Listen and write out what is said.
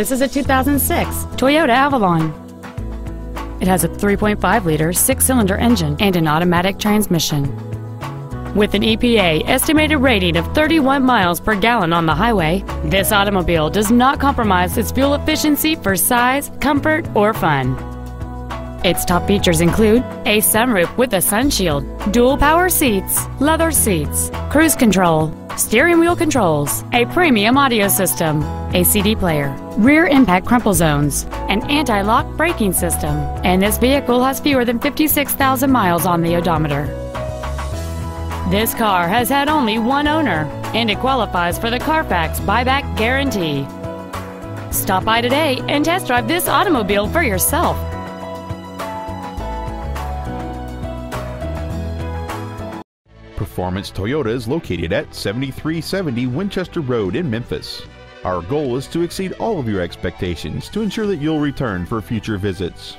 This is a 2006 Toyota Avalon. It has a 3.5-liter six-cylinder engine and an automatic transmission. With an EPA estimated rating of 31 miles per gallon on the highway, this automobile does not compromise its fuel efficiency for size, comfort, or fun. Its top features include a sunroof with a sunshield, dual power seats, leather seats, cruise control, steering wheel controls, a premium audio system, a CD player, rear impact crumple zones, an anti-lock braking system, and this vehicle has fewer than 56,000 miles on the odometer. This car has had only one owner, and it qualifies for the Carfax buyback guarantee. Stop by today and test drive this automobile for yourself. Performance Toyota is located at 7370 Winchester Road in Memphis. Our goal is to exceed all of your expectations to ensure that you'll return for future visits.